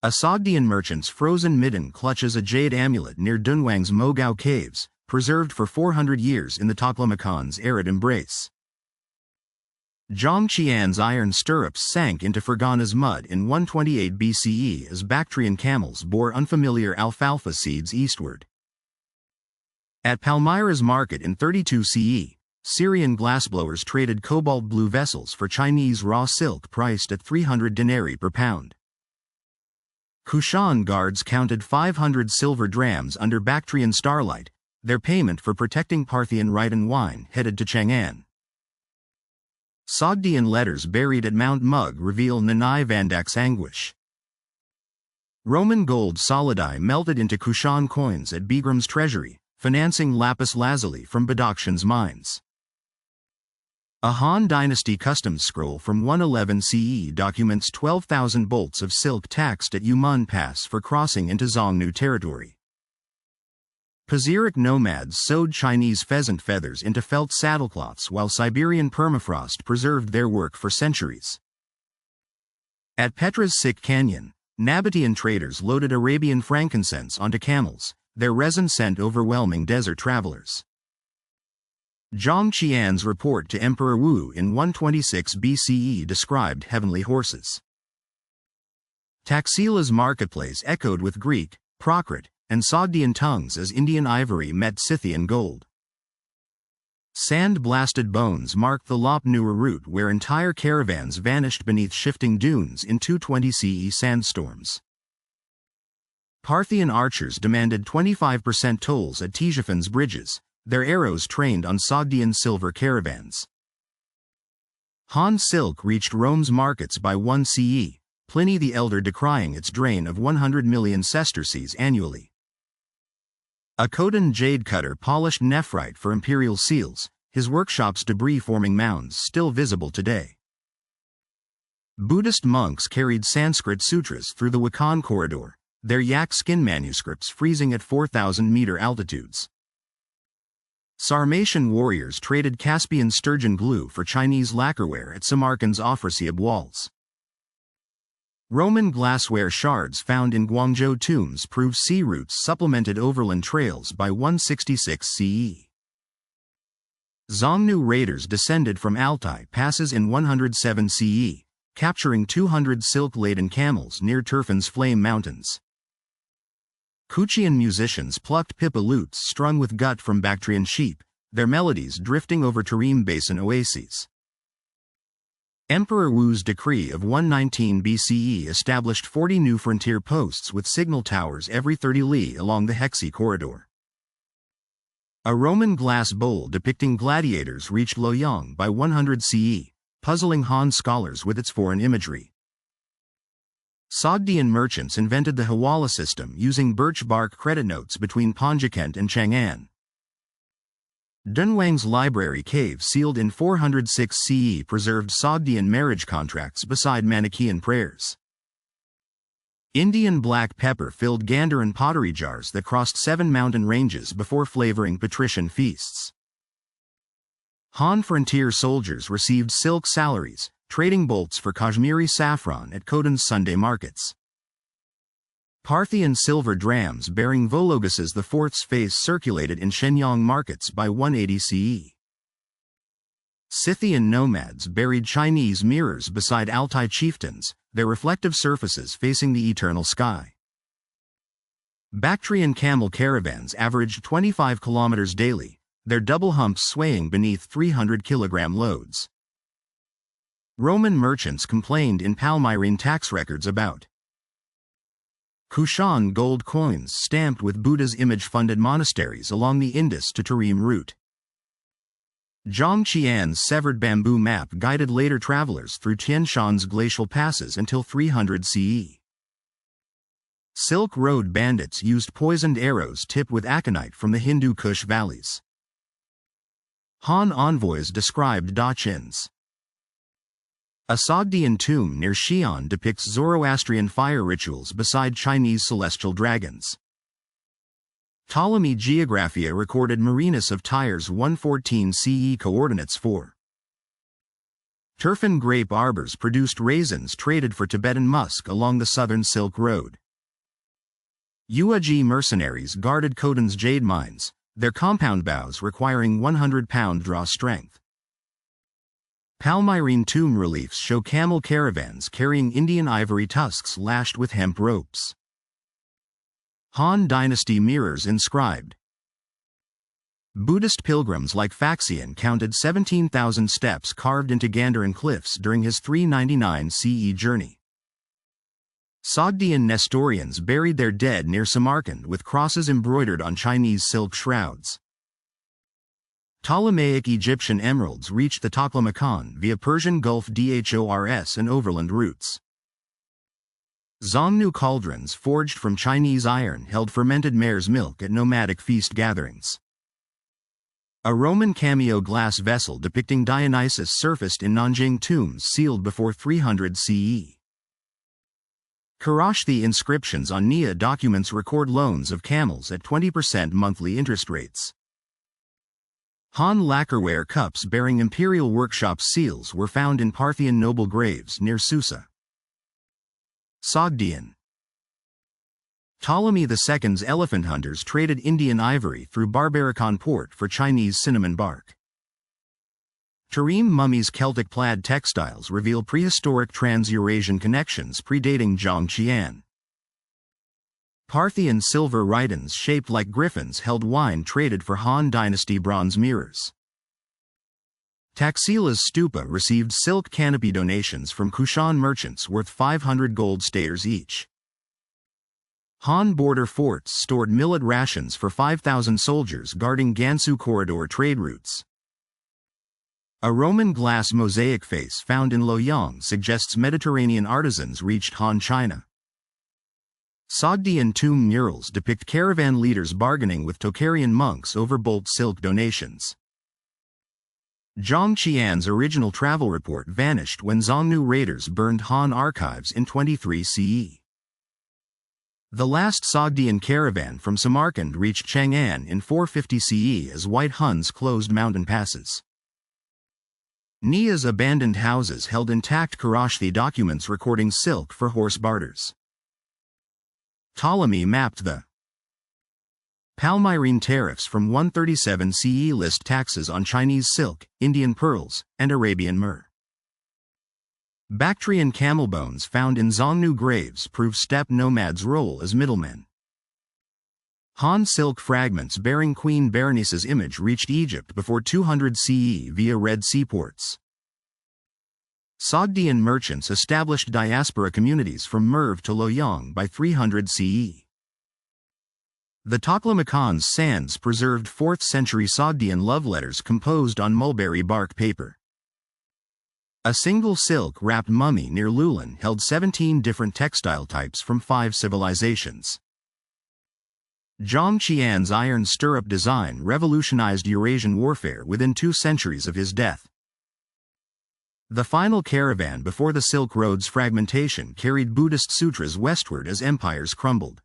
A Sogdian merchant's frozen midden clutches a jade amulet near Dunhuang's Mogao caves, preserved for 400 years in the Taklamakan's arid embrace. Zhang Qian's iron stirrups sank into Fergana's mud in 128 BCE as Bactrian camels bore unfamiliar alfalfa seeds eastward. At Palmyra's market in 32 CE, Syrian glassblowers traded cobalt blue vessels for Chinese raw silk priced at 300 denarii per pound. Kushan guards counted 500 silver drams under Bactrian starlight, their payment for protecting Parthian Rhitan wine headed to Chang'an. Sogdian letters buried at Mount Mug reveal Nanai Vandak's anguish. Roman gold solidi melted into Kushan coins at Bigram's treasury, financing lapis lazuli from Bactrian's mines. A Han Dynasty customs scroll from 111 CE documents 12,000 bolts of silk taxed at Yumen Pass for crossing into Xiongnu territory. Paziric nomads sewed Chinese pheasant feathers into felt saddlecloths while Siberian permafrost preserved their work for centuries. At Petra's Sikh Canyon, Nabatean traders loaded Arabian frankincense onto camels, their resin scent overwhelming desert travelers. Zhang Qian's report to Emperor Wu in 126 BCE described heavenly horses. Taxila's marketplace echoed with Greek, Prakrit, and Sogdian tongues as Indian ivory met Scythian gold. Sand-blasted bones marked the Lop Nua route where entire caravans vanished beneath shifting dunes in 220 CE sandstorms. Parthian archers demanded 25% tolls at Ctesiphone's bridges, their arrows trained on Sogdian silver caravans. Han silk reached Rome's markets by 1 CE, Pliny the Elder decrying its drain of 100 million sesterces annually. A Khotan jade cutter polished nephrite for imperial seals, his workshop's debris-forming mounds still visible today. Buddhist monks carried Sanskrit sutras through the Hexi Corridor, their yak skin manuscripts freezing at 4,000-meter altitudes. Sarmatian warriors traded Caspian sturgeon glue for Chinese lacquerware at Samarkand's Afrasiab walls. Roman glassware shards found in Guangzhou tombs prove sea routes supplemented overland trails by 166 CE. Xiongnu raiders descended from Altai passes in 107 CE, capturing 200 silk-laden camels near Turfan's Flame Mountains. Qian musicians plucked pipa lutes strung with gut from Bactrian sheep, their melodies drifting over Tarim Basin oases. Emperor Wu's decree of 119 BCE established 40 new frontier posts with signal towers every 30 li along the Hexi Corridor. A Roman glass bowl depicting gladiators reached Luoyang by 100 CE, puzzling Han scholars with its foreign imagery. Sogdian merchants invented the hawala system using birch bark credit notes between Panjikent and Chang'an. Dunhuang's library cave sealed in 406 CE preserved Sogdian marriage contracts beside Manichaean prayers. Indian black pepper filled Gandharan pottery jars that crossed 7 mountain ranges before flavoring patrician feasts. Han frontier soldiers received silk salaries, trading bolts for Kashmiri saffron at Khotan's Sunday markets. Parthian silver drams bearing Vologases IV's face circulated in Shenyang markets by 180 CE. Scythian nomads buried Chinese mirrors beside Altai chieftains, their reflective surfaces facing the eternal sky. Bactrian camel caravans averaged 25 kilometers daily, their double humps swaying beneath 300-kilogram loads. Roman merchants complained in Palmyrene tax records about Kushan gold coins stamped with Buddha's image-funded monasteries along the Indus to Tarim route. Zhang Qian's severed bamboo map guided later travelers through Tian Shan's glacial passes until 300 CE. Silk Road bandits used poisoned arrows tipped with aconite from the Hindu Kush valleys. Han envoys described Dachins. A Sogdian tomb near Qian depicts Zoroastrian fire rituals beside Chinese celestial dragons. Ptolemy Geographia recorded Marinus of Tyre's 114 CE coordinates for Turfan grape arbors produced raisins traded for Tibetan musk along the southern Silk Road. Yuezhi mercenaries guarded Khotan's jade mines, their compound bows requiring 100-pound draw strength. Palmyrene tomb reliefs show camel caravans carrying Indian ivory tusks lashed with hemp ropes. Han Dynasty mirrors inscribed. Buddhist pilgrims like Faxian counted 17,000 steps carved into Gandharan cliffs during his 399 CE journey. Sogdian Nestorians buried their dead near Samarkand with crosses embroidered on Chinese silk shrouds. Ptolemaic Egyptian emeralds reached the Taklamakan via Persian Gulf Dhors and overland routes. Xiongnu cauldrons forged from Chinese iron held fermented mare's milk at nomadic feast gatherings. A Roman cameo glass vessel depicting Dionysus surfaced in Nanjing tombs sealed before 300 CE. Kharosthi inscriptions on Nia documents record loans of camels at 20% monthly interest rates. Han lacquerware cups bearing imperial workshop seals were found in Parthian noble graves near Susa. Sogdian. Ptolemy II's elephant hunters traded Indian ivory through Barbaricon port for Chinese cinnamon bark. Tarim mummies' Celtic plaid textiles reveal prehistoric trans-Eurasian connections predating Zhang Qian. Parthian silver rhytons shaped like griffins held wine traded for Han Dynasty bronze mirrors. Taxila's stupa received silk canopy donations from Kushan merchants worth 500 gold stayers each. Han border forts stored millet rations for 5,000 soldiers guarding Gansu Corridor trade routes. A Roman glass mosaic face found in Loyang suggests Mediterranean artisans reached Han China. Sogdian tomb murals depict caravan leaders bargaining with Tocharian monks over bolt silk donations. Zhang Qian's original travel report vanished when Xiongnu raiders burned Han archives in 23 CE. The last Sogdian caravan from Samarkand reached Chang'an in 450 CE as White Huns closed mountain passes. Nia's abandoned houses held intact Kharosthi documents recording silk for horse barters. Ptolemy mapped the Palmyrene tariffs from 137 CE list taxes on Chinese silk, Indian pearls, and Arabian myrrh. Bactrian camel bones found in Xiongnu graves prove steppe nomads' role as middlemen. Han silk fragments bearing Queen Berenice's image reached Egypt before 200 CE via Red Sea ports. Sogdian merchants established diaspora communities from Merv to Loyang by 300 CE. The Taklamakan's sands preserved 4th century Sogdian love letters composed on mulberry bark paper. A single silk-wrapped mummy near Lulan held 17 different textile types from 5 civilizations. Zhang Qian's iron stirrup design revolutionized Eurasian warfare within 2 centuries of his death. The final caravan before the Silk Road's fragmentation carried Buddhist sutras westward as empires crumbled.